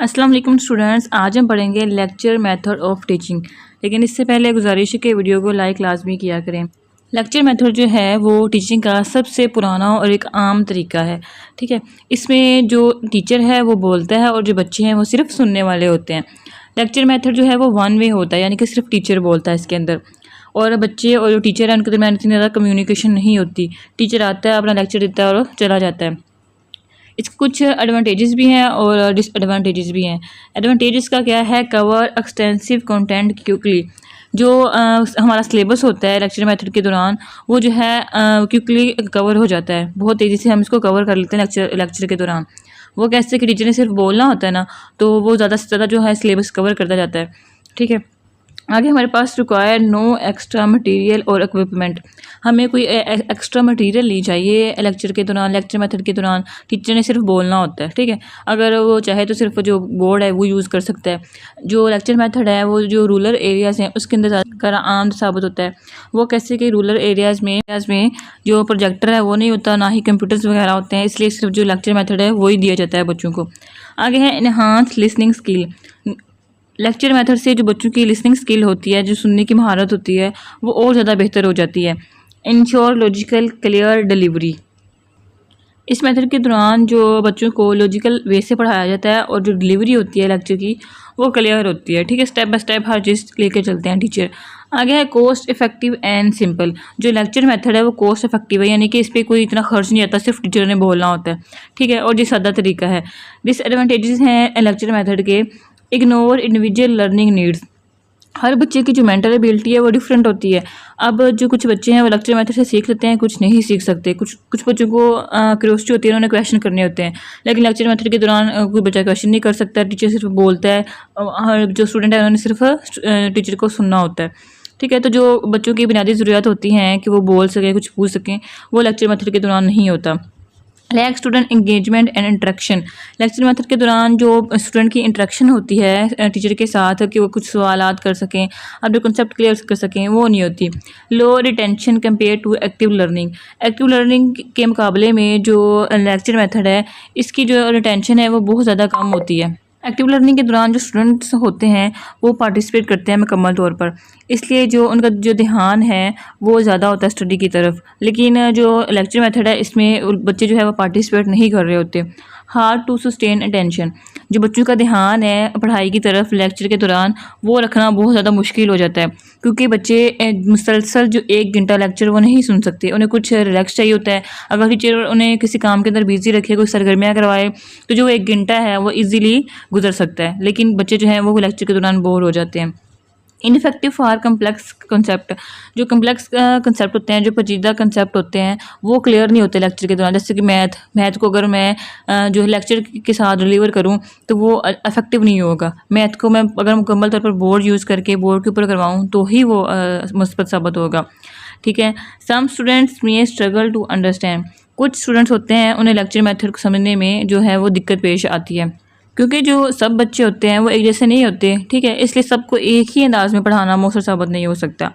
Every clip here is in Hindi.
अस्सलाम वालेकुम स्टूडेंट्स, आज हम पढ़ेंगे लेक्चर मेथड ऑफ टीचिंग। लेकिन इससे पहले गुजारिश है कि वीडियो को लाइक लाजमी किया करें। लेक्चर मेथड जो है वो टीचिंग का सबसे पुराना और एक आम तरीका है। ठीक है, इसमें जो टीचर है वो बोलता है और जो बच्चे हैं वो सिर्फ सुनने वाले होते हैं। लेक्चर मेथड जो है वो वन वे होता है, यानी कि सिर्फ टीचर बोलता है इसके अंदर, और बच्चे और जो टीचर है उनके दरमियान इतनी ज़्यादा कम्युनिकेशन नहीं होती। टीचर आता है, अपना लेक्चर देता है और चला जाता है। इसके कुछ एडवांटेजेस भी हैं और डिसएडवांटेजेस भी हैं। एडवांटेजेस का क्या है? Cover extensive content quickly. जो हमारा सिलेबस होता है लेक्चर मेथड के दौरान वो जो है क्विकली कवर हो जाता है, बहुत तेज़ी से हम इसको कवर कर लेते हैं लेक्चर के दौरान। वो कैसे कि टीचर ने सिर्फ बोलना होता है ना, तो वो ज़्यादा से ज़्यादा जो है सिलेबस कवर करता जाता है। ठीक है, आगे हमारे पास रिक्वायर नो एक्स्ट्रा मटेरियल और इक्विपमेंट। हमें कोई एक्स्ट्रा मटेरियल नहीं चाहिए लेक्चर के दौरान। लेक्चर मेथड के दौरान टीचर ने सिर्फ बोलना होता है। ठीक है, अगर वो चाहे तो सिर्फ जो बोर्ड है वो यूज़ कर सकता है। जो लेक्चर मेथड है वो जो रूरल एरियाज़ हैं उसके अंदर ज़्यादा आम साबित होता है। वो कैसे कि रूरल एरियाज़ में जो प्रोजेक्टर है वो नहीं होता, ना ही कंप्यूटर्स वगैरह होते हैं, इसलिए सिर्फ जो लेक्चर मेथड है वही दिया जाता है बच्चों को। आगे है enhance listening skill. Lecture method से जो बच्चों की लिसनिंग स्किल होती है, जो सुनने की महारत होती है, वो और ज़्यादा बेहतर हो जाती है। Ensure logical clear delivery. इस मेथड के दौरान जो बच्चों को लॉजिकल वे से पढ़ाया जाता है और जो डिलीवरी होती है लेक्चर की वो क्लियर होती है। ठीक है, स्टेप बाय स्टेप हर चीज़ लेके चलते हैं टीचर। आगे है कॉस्ट इफेक्टिव एंड सिंपल। जो लेक्चर मेथड है वो कॉस्ट इफेक्टिव है, यानी कि इस पर कोई इतना खर्च नहीं आता, सिर्फ टीचर ने बोलना होता है। ठीक है, और ये सादा तरीका है। डिसएडवांटेजेस हैं लेक्चर मेथड के। Ignore individual learning needs. हर बच्चे की जो मेंटल एबिलिटी है वो डिफरेंट होती है। अब जो कुछ बच्चे हैं वो लेक्चर मेथड से सीख लेते हैं, कुछ नहीं सीख सकते। कुछ बच्चों को क्यूरियोसिटी होती है, उन्होंने क्वेश्चन करने होते हैं, लेकिन लेक्चर मेथड के दौरान कोई बच्चा क्वेश्चन नहीं कर सकता, टीचर सिर्फ बोलता है। हर जो स्टूडेंट है उन्होंने सिर्फ टीचर को सुनना होता है। ठीक है, तो जो बच्चों की बुनियादी ज़रूरत होती हैं कि वो बोल सकें, कुछ पूछ सकें, वो लेक्चर मेथड के दौरान नहीं होता। Lack student engagement and interaction. Lecture method के दौरान जो स्टूडेंट की इंटरेक्शन होती है टीचर के साथ, कि वो कुछ सवालात कर सकें, अपने कंसेप्ट क्लियर कर सकें, वो नहीं होती। Low retention compare to active learning. Active learning के मुकाबले में जो लेक्चर मेथड है इसकी जो रिटेंशन है वो बहुत ज़्यादा कम होती है। एक्टिव लर्निंग के दौरान जो स्टूडेंट्स होते हैं वो पार्टिसिपेट करते हैं मुकम्मल तौर पर, इसलिए जो उनका जो ध्यान है वो ज़्यादा होता है स्टडी की तरफ। लेकिन जो लेक्चर मेथड है इसमें बच्चे जो है वो पार्टिसिपेट नहीं कर रहे होते। Hard to sustain attention. जो बच्चों का ध्यान है पढ़ाई की तरफ लेक्चर के दौरान वो रखना बहुत ज़्यादा मुश्किल हो जाता है, क्योंकि बच्चे मुसलसल जो 1 घंटा लेक्चर वो नहीं सुन सकते, उन्हें कुछ रिलैक्स चाहिए होता है। अगर टीचर उन्हें किसी काम के अंदर बिजी रखे, कोई सरगर्मियाँ करवाए, तो जो 1 घंटा है वो ईजीली गुजर सकता है। लेकिन बच्चे जो हैं वो लेक्चर के दौरान बोर हो जाते हैं। Ineffective for complex concept. जो कम्प्लेक्स कंसेप्ट होते हैं, जो पेचीदा कंसेप्ट होते हैं, वो क्लियर नहीं होते लेक्चर के दौरान। जैसे कि मैथ को अगर मैं जो लेक्चर के साथ डिलीवर करूं तो वो इफेक्टिव नहीं होगा। मैथ को मैं अगर मुकम्मल तौर पर बोर्ड यूज़ करके बोर्ड के ऊपर करवाऊं तो ही वो मुस्बत साबित होगा। ठीक है, सम स्टूडेंट्स में स्ट्रगल टू अंडरस्टैंड। कुछ स्टूडेंट्स होते हैं उन्हें लेक्चर मेथड को समझने में जो है वो दिक्कत पेश आती है, क्योंकि जो सब बच्चे होते हैं वो एक जैसे नहीं होते। ठीक है, इसलिए सबको एक ही अंदाज में पढ़ाना मौसर साबित नहीं हो सकता।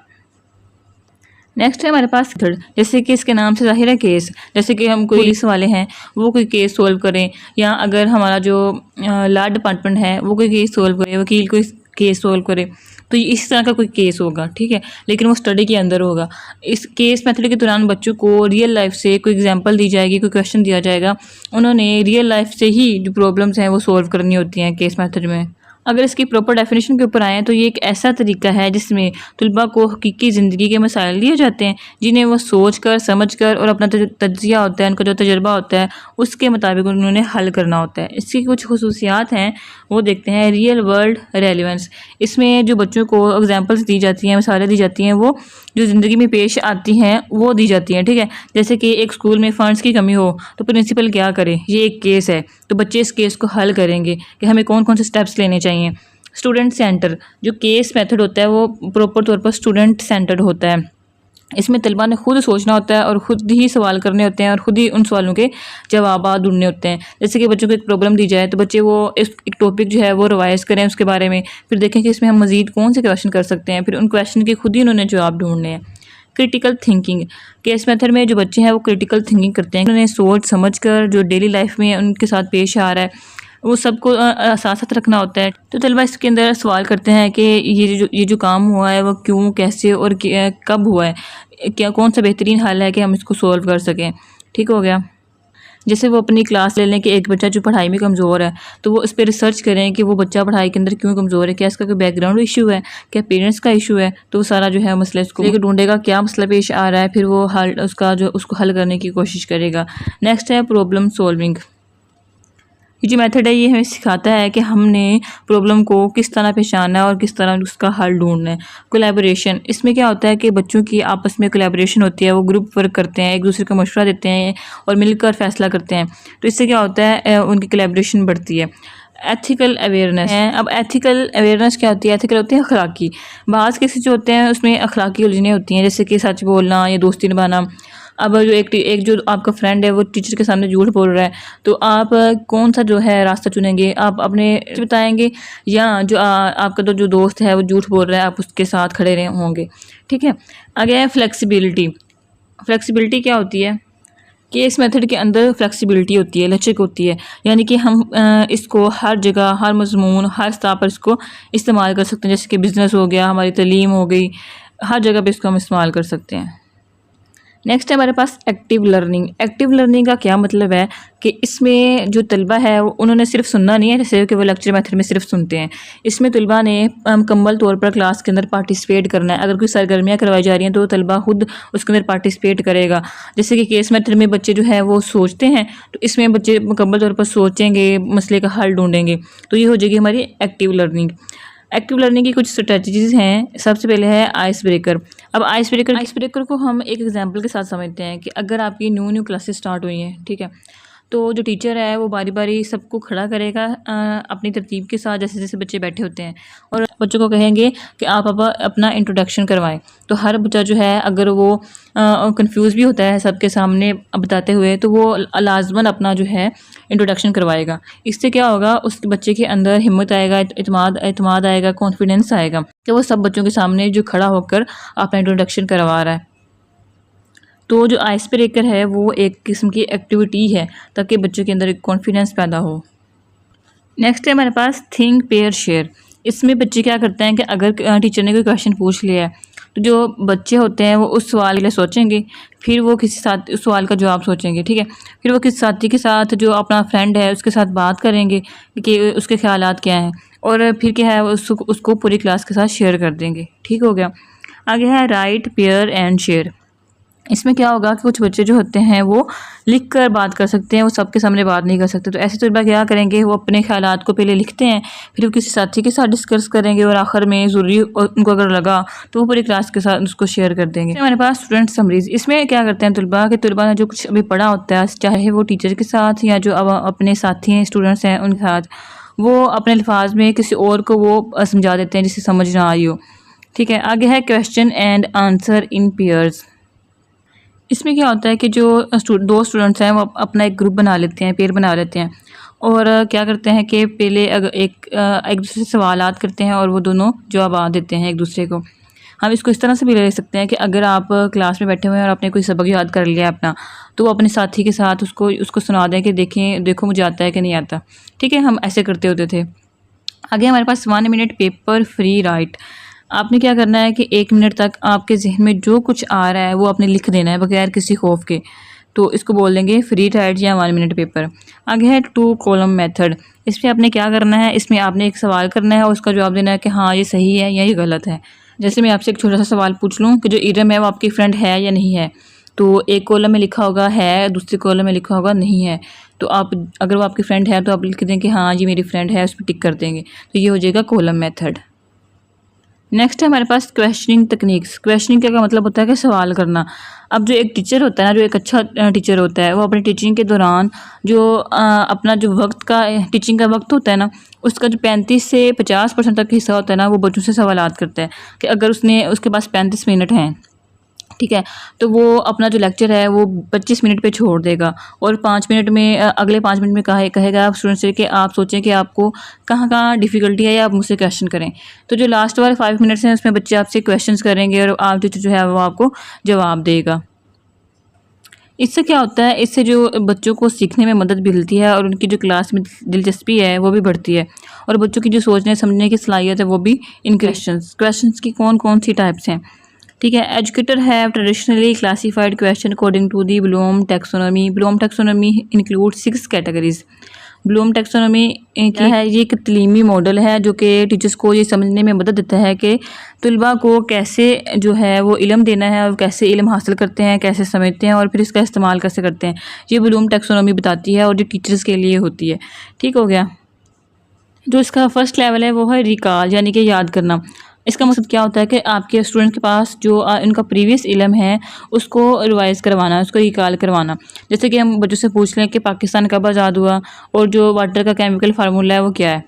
नेक्स्ट है हमारे पास मेथड, जैसे कि इसके नाम से जाहिर है केस। जैसे कि हम कोई पुलिस वाले हैं वो कोई केस सोल्व करें, या अगर हमारा जो लॉ डिपार्टमेंट है वो कोई केस सोल्व करे, वकील कोई केस सोल्व करे, तो इस तरह का कोई केस होगा। ठीक है, लेकिन वो स्टडी के अंदर होगा। इस केस मेथड के दौरान बच्चों को रियल लाइफ से कोई एग्जांपल दी जाएगी, कोई क्वेश्चन दिया जाएगा, उन्होंने रियल लाइफ से ही जो प्रॉब्लम्स हैं वो सोल्व करनी होती हैं केस मेथड में। अगर इसकी प्रॉपर डेफिनेशन के ऊपर आएँ तो ये एक ऐसा तरीका है जिसमें तलबा को हकीकी ज़िंदगी के मसाइल दिए जाते हैं, जिन्हें वो सोच कर समझ कर और अपना तज्जिया होता है, उनका जो तजर्बा होता है उसके मुताबिक उन्होंने हल करना होता है। इसकी कुछ खुसूसियात हैं वो देखते हैं। Real world relevance. इसमें जो बच्चों को एग्जांपल्स दी जाती हैं, मिसालें दी जाती हैं, वो जो ज़िंदगी में पेश आती हैं वो दी जाती हैं। ठीक है, जैसे कि एक स्कूल में फ़ंड्स की कमी हो तो प्रिंसिपल क्या करे, ये एक केस है, तो बच्चे इस केस को हल करेंगे कि हमें कौन कौन से स्टेप्स लेने चाहिए। Student centre. जो केस मेथड होता है वो प्रॉपर तौर पर स्टूडेंट सेंटर्ड होता है। इसमें तलबा ने खुद सोचना होता है और ख़ुद ही सवाल करने होते हैं और ख़ुद ही उन सवालों के जवाब ढूंढने होते हैं। जैसे कि बच्चों को एक प्रॉब्लम दी जाए तो बच्चे वो एक टॉपिक जो है वो रिवाइज़ करें उसके बारे में, फिर देखें कि इसमें हम मज़ीद कौन से क्वेश्चन कर सकते हैं, फिर उन क्वेश्चन के खुद ही उन्होंने जवाब ढूंढने हैं। Critical thinking. केस मेथड में जो बच्चे हैं वो क्रिटिकल थिंकिंग करते हैं, उन्हें सोच समझ कर जो डेली लाइफ में उनके साथ पेश आ रहा है वो सबको साथ साथ रखना होता है। तो तलबा इसके अंदर सवाल करते हैं कि ये जो काम हुआ है वो क्यों, कैसे और कब हुआ है, क्या कौन सा बेहतरीन हल है कि हम इसको सॉल्व कर सकें। ठीक हो गया। जैसे वो अपनी क्लास ले लें कि एक बच्चा जो पढ़ाई में कमज़ोर है, तो वो इस पे रिसर्च करें कि वो बच्चा पढ़ाई के अंदर क्यों कमज़ोर है, क्या इसका कोई बैकग्राउंड इशू है, क्या पेरेंट्स का इशू है। तो वो सारा जो है मसला इसको लेकर ढूंढेगा क्या मसला पेश आ रहा है, फिर वो हल उसको हल करने की कोशिश करेगा। नेक्स्ट है प्रॉब्लम सॉल्विंग। ये जो मेथड है ये हमें सिखाता है कि हमने प्रॉब्लम को किस तरह पहचानना है और किस तरह उसका हल ढूंढना है। कोलैबोरेशन, इसमें क्या होता है कि बच्चों की आपस में कोलैबोरेशन होती है, वो ग्रुप वर्क करते हैं, एक दूसरे को मशवरा देते हैं और मिलकर फैसला करते हैं। तो इससे क्या होता है, उनकी कोलैबोरेशन बढ़ती है। एथिकल अवेयरनेस है। अब एथिकल अवेयरनेस क्या होती है? एथिकल होती है अखलाकी। बाज़ केसेस जो होते हैं उसमें अखलाकी उलझनें होती हैं, जैसे कि सच बोलना या दोस्ती निभाना। अब जो एक जो आपका फ्रेंड है वो टीचर के सामने झूठ बोल रहा है, तो आप कौन सा जो है रास्ता चुनेंगे? आप अपने बताएंगे या जो आपका जो दोस्त है वो झूठ बोल रहा है आप उसके साथ खड़े रहे होंगे। ठीक है। आगे है फ्लेक्सिबिलिटी। फ्लेक्सिबिलिटी क्या होती है कि इस मेथड के अंदर फ्लेक्सिबिलिटी होती है, लचक होती है, यानी कि हम इसको हर जगह, हर मजमून, हर सतह पर इसको इस्तेमाल कर सकते हैं। जैसे कि बिज़नेस हो गया, हमारी तालीम हो गई, हर जगह पे इसको हम इस्तेमाल कर सकते हैं। नेक्स्ट है हमारे पास एक्टिव लर्निंग। एक्टिव लर्निंग का क्या मतलब है कि इसमें जो तलबा है उन्होंने सिर्फ सुनना नहीं है, जैसे कि वो लेक्चर मेथड में सिर्फ सुनते हैं। इसमें तलबा ने मुकम्मल तौर पर क्लास के अंदर पार्टिसिपेट करना है। अगर कोई सरगर्मियाँ करवाई जा रही हैं तो तलबा खुद उसके अंदर पार्टिसिपेट करेगा। जैसे कि केस मेथड में बच्चे जो है वो सोचते हैं, तो इसमें बच्चे मुकम्मल तौर पर सोचेंगे, मसले का हल ढूंढेंगे। तो ये हो जाएगी हमारी एक्टिव लर्निंग। एक्टिव लर्निंग की कुछ स्ट्रेटजीज हैं। सबसे पहले है आइस ब्रेकर। अब आइस ब्रेकर को हम एक एग्जांपल के साथ समझते हैं कि अगर आपकी न्यू क्लासेस स्टार्ट हुई हैं, ठीक है, तो जो टीचर है वो बारी बारी सबको खड़ा करेगा अपनी तरतीब के साथ, जैसे जैसे बच्चे बैठे होते हैं, और बच्चों को कहेंगे कि आप अब अपना इंट्रोडक्शन करवाएं। तो हर बच्चा जो है अगर वो कंफ्यूज भी होता है सबके सामने बताते हुए, तो वो लाजमन अपना जो है इंट्रोडक्शन करवाएगा। इससे क्या होगा, उस बच्चे के अंदर हिम्मत आएगा, इत्मीनान आएगा, कॉन्फिडेंस आएगा कि वो सब बच्चों के सामने जो खड़ा होकर अपना इंट्रोडक्शन करवा रहा है। तो जो आइस ब्रेकर है वो एक किस्म की एक्टिविटी है ताकि बच्चों के अंदर एक कॉन्फिडेंस पैदा हो। नेक्स्ट है हमारे पास थिंक पेयर शेयर। इसमें बच्चे क्या करते हैं कि अगर टीचर ने कोई क्वेश्चन पूछ लिया है, तो जो बच्चे होते हैं वो उस सवाल के लिए सोचेंगे, फिर वो किसी साथ उस सवाल का जवाब सोचेंगे। ठीक है। फिर वो किसी साथी के साथ, जो अपना फ्रेंड है उसके साथ बात करेंगे कि उसके ख्यालात क्या हैं, और फिर क्या है उसको पूरी क्लास के साथ शेयर कर देंगे। ठीक हो गया। आगे है राइट, पेयर एंड शेयर। इसमें क्या होगा कि कुछ बच्चे जो होते हैं वो लिख कर बात कर सकते हैं, वो सबके सामने बात नहीं कर सकते। तो ऐसे तलबा क्या करेंगे, वो अपने ख्यालात को पहले लिखते हैं, फिर वो किसी साथी के साथ डिस्कस करेंगे, और आखिर में ज़रूरी उनको अगर लगा तो वो पूरी क्लास के साथ उसको शेयर कर देंगे। हमारे पास स्टूडेंट समरीज। इसमें क्या करते हैं तलबा ने जो कुछ अभी पढ़ा होता है, चाहे वो टीचर के साथ या जो अब अपने साथी हैं, स्टूडेंट्स हैं, उनके साथ वो अपने अल्फाज में किसी और को वो समझा देते हैं जिसे समझ ना आई हो। ठीक है। आगे है question and answer in pairs. इसमें क्या होता है कि जो दो स्टूडेंट्स हैं वो अपना एक ग्रुप बना लेते हैं, पेयर बना लेते हैं, और क्या करते हैं कि पहले अगर एक दूसरे से सवालात करते हैं और वो दोनों जवाब देते हैं एक दूसरे को। हम इसको इस तरह से भी ले सकते हैं कि अगर आप क्लास में बैठे हुए हैं और आपने कोई सबक याद कर लिया अपना, तो वो अपने साथी के साथ उसको सुना दें कि देखो मुझे आता है कि नहीं आता। ठीक है। हम ऐसे करते होते थे। आगे हमारे पास 1 मिनट पेपर फ्री राइट। आपने क्या करना है कि 1 मिनट तक आपके जहन में जो कुछ आ रहा है वो आपने लिख देना है बगैर किसी खौफ के। तो इसको बोल देंगे फ्री राइट या 1 मिनट पेपर। आगे है 2 कॉलम मेथड। इसमें आपने क्या करना है, इसमें आपने एक सवाल करना है और उसका जवाब देना है कि हाँ ये सही है या ये गलत है। जैसे मैं आपसे एक छोटा सा सवाल पूछ लूँ कि जो इरम है वो आपकी फ्रेंड है या नहीं है, तो एक कॉलम में लिखा होगा है, दूसरे कॉलम में लिखा होगा नहीं है। तो आप अगर वो आपकी फ्रेंड है तो आप लिख दें कि हाँ ये मेरी फ्रेंड है, उस पर टिक कर देंगे। तो ये हो जाएगा कॉलम मेथड। नेक्स्ट है हमारे पास क्वेश्चनिंग टेक्निक्स। क्वेश्चनिंग का मतलब होता है कि सवाल करना। अब जो एक टीचर होता है ना, जो एक अच्छा टीचर होता है, वो अपनी टीचिंग के दौरान जो अपना जो वक्त का टीचिंग का वक्त होता है ना, उसका जो 35 से 50% तक हिस्सा होता है ना, वो बच्चों से सवालात करता है कि अगर उसके पास 35 मिनट हैं, ठीक है, तो वो अपना जो लेक्चर है वो 25 मिनट पे छोड़ देगा, और 5 मिनट में अगले 5 मिनट में कहेगा आप स्टूडेंट से कि आप सोचें कि आपको कहाँ कहाँ डिफ़िकल्टी है या आप मुझसे क्वेश्चन करें। तो जो लास्ट वाले 5 मिनट्स हैं उसमें बच्चे आपसे क्वेश्चन करेंगे और आप जो है वो आपको जवाब देगा। इससे क्या होता है, इससे जो बच्चों को सीखने में मदद मिलती है और उनकी जो क्लास में दिलचस्पी है वो भी बढ़ती है और बच्चों की जो सोचने समझने की सलाहियत है वो भी क्वेश्चंस की कौन कौन सी टाइप्स हैं। ठीक है, educator have traditionally classified question according to the Bloom taxonomy. Bloom taxonomy include 6 categories. Bloom taxonomy क्या है, ये एक तलीमी मॉडल है जो कि टीचर्स को ये समझने में मदद देता है कि तलबा को कैसे जो है वो इल्म देना है और कैसे इल्म हासिल करते हैं, कैसे समझते हैं और फिर इसका इस्तेमाल कैसे करते हैं। ये ब्लूम टैक्सोनॉमी बताती है और जो टीचर्स के लिए होती है। ठीक हो गया। जो इसका फर्स्ट लेवल है वो है रिकॉल, यानी कि याद करना। इसका मकसद क्या होता है कि आपके स्टूडेंट के पास जो इनका प्रीवियस इल्म है उसको रिवाइज़ करवाना, उसको रिकॉल करवाना। जैसे कि हम बच्चों से पूछ लें कि पाकिस्तान कब आज़ाद हुआ और जो वाटर का केमिकल फार्मूला है वो क्या है।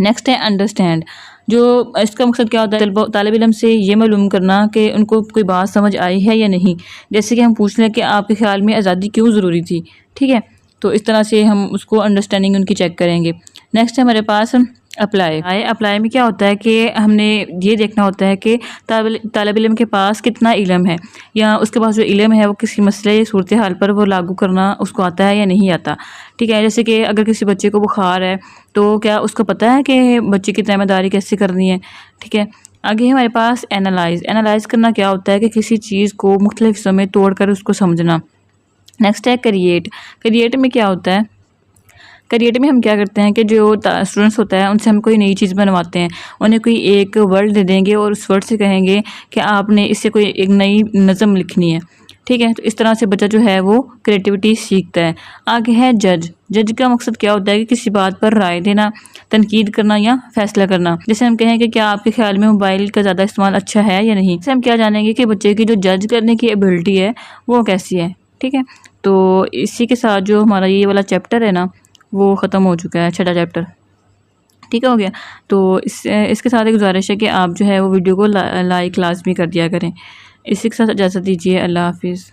नेक्स्ट है अंडरस्टैंड। जो इसका मकसद क्या होता है, तालिब इल्म से ये मालूम करना कि उनको कोई बात समझ आई है या नहीं। जैसे कि हम पूछ लें कि आपके ख्याल में आज़ादी क्यों ज़रूरी थी। ठीक है, तो इस तरह से हम उसको अंडरस्टैंडिंग उनकी चेक करेंगे। नेक्स्ट है हमारे पास अप्लाई में क्या होता है कि हमने ये देखना होता है कि तालिब इल्म के पास कितना इल्म है या उसके पास जो इल्म है वो किसी मसले या सूरत हाल पर वो लागू करना उसको आता है या नहीं आता। ठीक है, जैसे कि अगर किसी बच्चे को बुखार है तो क्या उसको पता है कि बच्चे की ज़िम्मेदारी कैसे करनी है। ठीक है, आगे हमारे पास एनालाइज़ करना क्या होता है कि किसी चीज़ को मुख्तलिफ हिस्सों में तोड़ कर उसको समझना। नेक्स्ट है क्रिएट में क्या होता है, क्रिएट में हम क्या करते हैं कि जो स्टूडेंट्स होता है उनसे हम कोई नई चीज़ बनवाते हैं, उन्हें कोई एक वर्ड दे देंगे और उस वर्ड से कहेंगे कि आपने इससे कोई एक नई नज़म लिखनी है। ठीक है, तो इस तरह से बच्चा जो है वो क्रिएटिविटी सीखता है। आगे है जज का मकसद क्या होता है कि किसी बात पर राय देना, तनकीद करना या फैसला करना। जैसे हम कहें कि क्या आपके ख्याल में मोबाइल का ज़्यादा इस्तेमाल अच्छा है या नहीं। जैसे हम क्या जानेंगे कि बच्चे की जो जज करने की एबिलिटी है वो कैसी है। ठीक है, तो इसी के साथ जो हमारा ये वाला चैप्टर है ना वो ख़त्म हो चुका है, छठा चैप्टर। ठीक हो गया। तो इसके साथ एक गुजारिश है कि आप जो है वो वीडियो को लाइक लाजमी कर दिया करें। इसी के साथ इजाज़त दीजिए। अल्लाह हाफिज़।